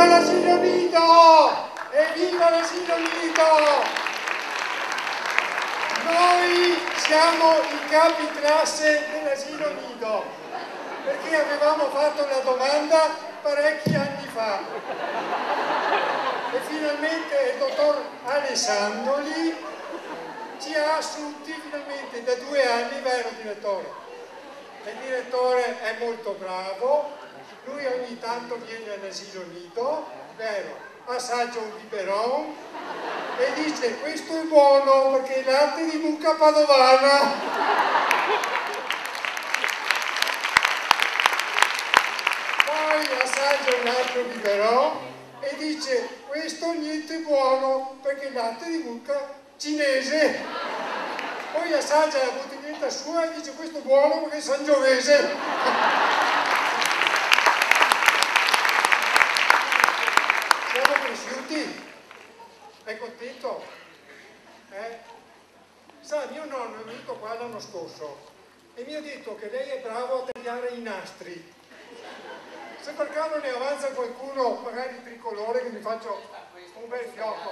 Evviva l'asilo nido! Evviva l'asilo nido! Noi siamo i capi classe dell'asilo nido, perché avevamo fatto la domanda parecchi anni fa. E finalmente il dottor Alessandoli ci ha assunti finalmente da 2 anni, vero direttore? Il direttore è molto bravo, lui ogni tanto viene all'asilo nido, vero? Assaggia un biberon e dice questo è buono perché è latte di mucca padovana. Poi assaggia un altro biberon e dice questo niente buono perché è latte di mucca cinese. Poi assaggia la bottiglietta sua e dice questo è buono perché è sangiovese. Siamo cresciuti? È contento? Sa, mio nonno è venuto qua l'anno scorso e mi ha detto che lei è bravo a tagliare i nastri. Se per caso ne avanza qualcuno, magari tricolore, che mi faccio un bel fiocco.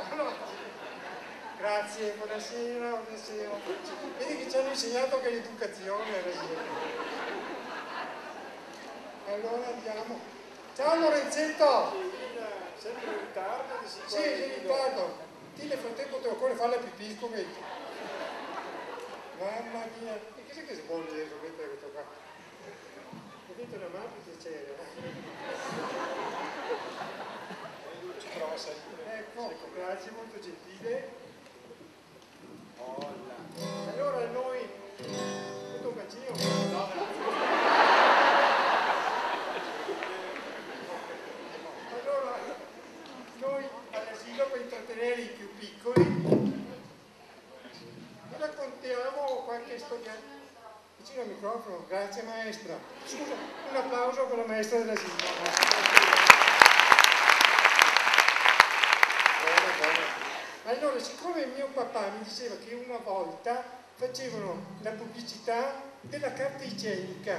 Grazie, buonasera, buonasera. Vedi che ci hanno insegnato che l'educazione era allora andiamo. Ciao Lorenzetto! Sempre in ritardo? Sì, in ritardo. Ti nel frattempo te lo occorre fare la pipì, scommetto. Mamma mia. E che si può dire scommettere questo qua? Vedete una mano per piacere. Ci trova sempre. Ecco, grazie, molto gentile. Allora noi... Tutto un bacino? No, grazie. Noi all'asilo per intrattenere i più piccoli raccontiamo qualche storia. Vicino al microfono, grazie maestra. Scusa, un applauso per la maestra dell'asilo. Allora, siccome mio papà mi diceva che una volta facevano la pubblicità della carta igienica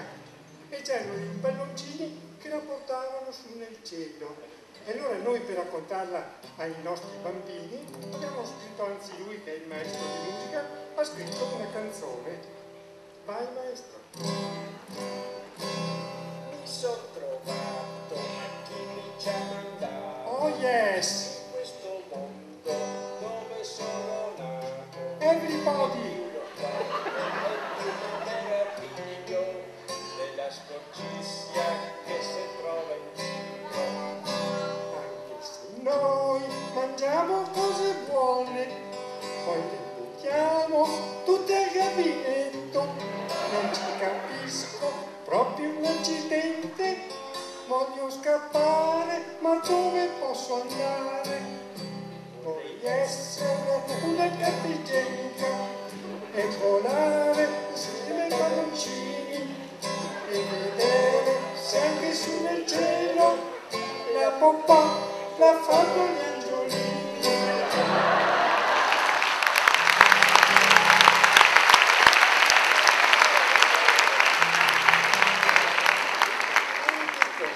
e c'erano dei palloncini che la portavano su nel cielo. E allora noi per raccontarla ai nostri bambini abbiamo scritto, anzi lui che è il maestro di musica, ha scritto una canzone. Vai maestro. Mi sono trovato chi mi ci ha mandato. Oh yes! In questo mondo dove sono nato. Everybody! È un meraviglio della sporcizia che si trova in giro. Noi mangiamo cose buone, poi le buttiamo tutte al gabinetto. Non ci capisco, proprio un accidente. Voglio scappare, ma dove posso andare? Vorrei essere una carta igienica e volare insieme ai palloncini e vedere se anche su nel cielo la popà la fanno gli angiolini.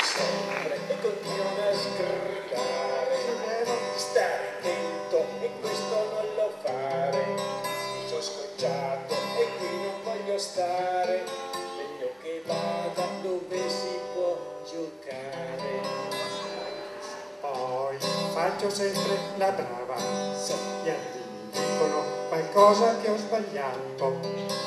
Sempre e continua a sgridare. Stare attento e questo non lo fare. Mi sono scocciato e qui non voglio stare. Meglio che vada dove si può giocare. Poi faccio sempre la brava, se gli altri mi dicono qualcosa che ho sbagliato.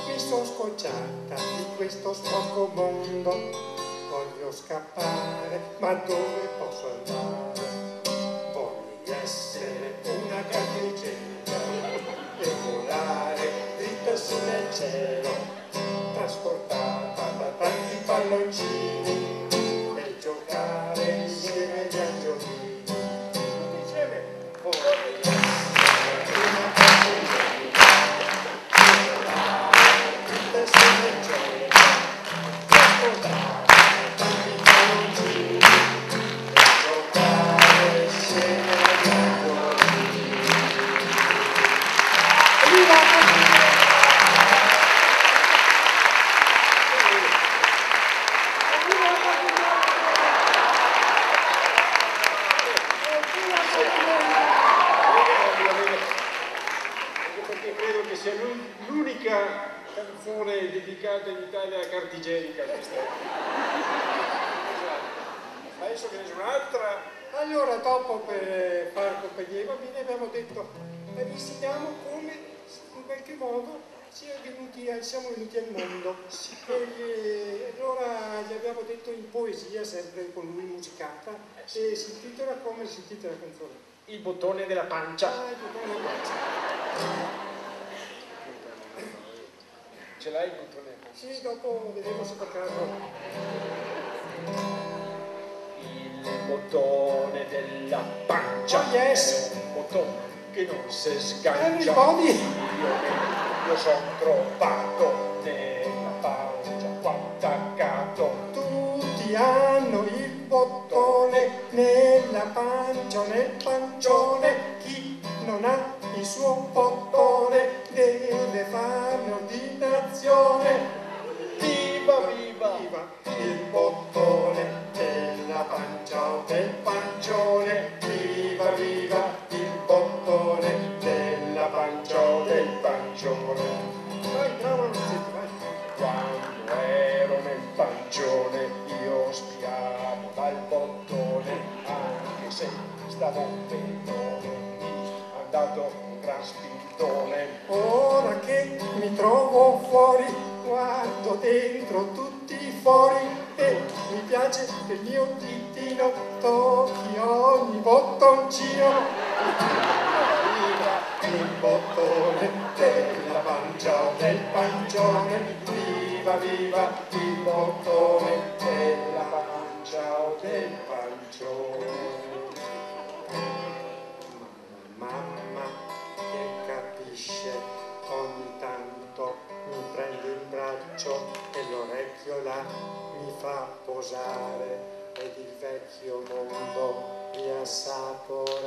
Mi sono scocciata di questo sporco mondo. Voglio scappare, ma dove posso andare? Voglio essere una carta igienica e volare dritta su nel cielo, trasportata da tanti palloncini e giocare insieme agli angiolini. Insieme, voglio essere una carta igienica e volare dritta su nel cielo, trasportata. credo che sia l'unica canzone dedicata in Italia a carta igienica questa. Adesso che ne c'è un'altra. Allora, dopo per fare compagnia ai bambini abbiamo detto, insegniamo come in qualche modo siamo venuti al mondo. E allora gli abbiamo detto in poesia, sempre con lui musicata, e si intitola come si intitola la canzone? Il bottone della pancia. Ah, il bottone della pancia. Ce l'hai il bottone? Sì, dopo vedremo se per caso. Il bottone della pancia. Oh yes! È un bottone che non si sgancia. Everybody! Io sono trovato nella pancia qua attaccato. Tutti hanno il bottone nella pancia, nel pancione. Chi non ha il suo bottone deve fare ordinazione. Viva, viva! Viva il bottone della pancia o del pancione. Viva, viva il bottone della pancia o del pancione. Vai, bravo, Rossetti, vai. Quando ero nel pancione io spiavo dal bottone, anche se stavo benone, mi ha dato un gran spintone. Ora che mi trovo fuori, guardo dentro tutti i fori e mi piace che il mio ditino tocchi ogni bottoncino. Viva il bottone della pancia o del pancione. Viva, viva il bottone della pancia o del pancione. Mamma che capisce ogni tanto mi prende in braccio e l'orecchio là mi fa posare ed il vecchio mondo mi assaporare.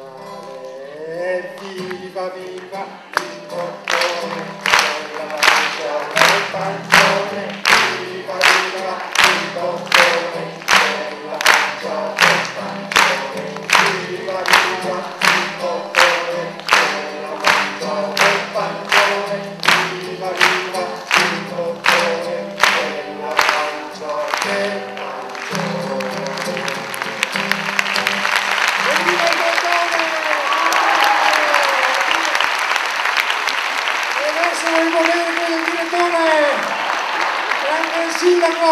Viva, viva il bottone della pancia del pancione. Viva, viva il bottone della pancia del pancione. Viva, viva il bottone della pancia del pancione. Viva, viva il bottone della pancia del pancione. Evviva il bottone! E adesso voglio volere con il direttore, anche il sindaco,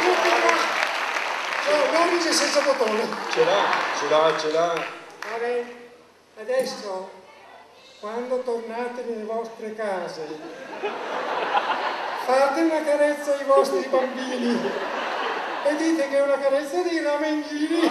tutti l'orice senza bottone. Ce l'ha. Vabbè, adesso, quando tornate nelle vostre case, fate una carezza ai vostri bambini e dite che è una carezza dei ramenghini.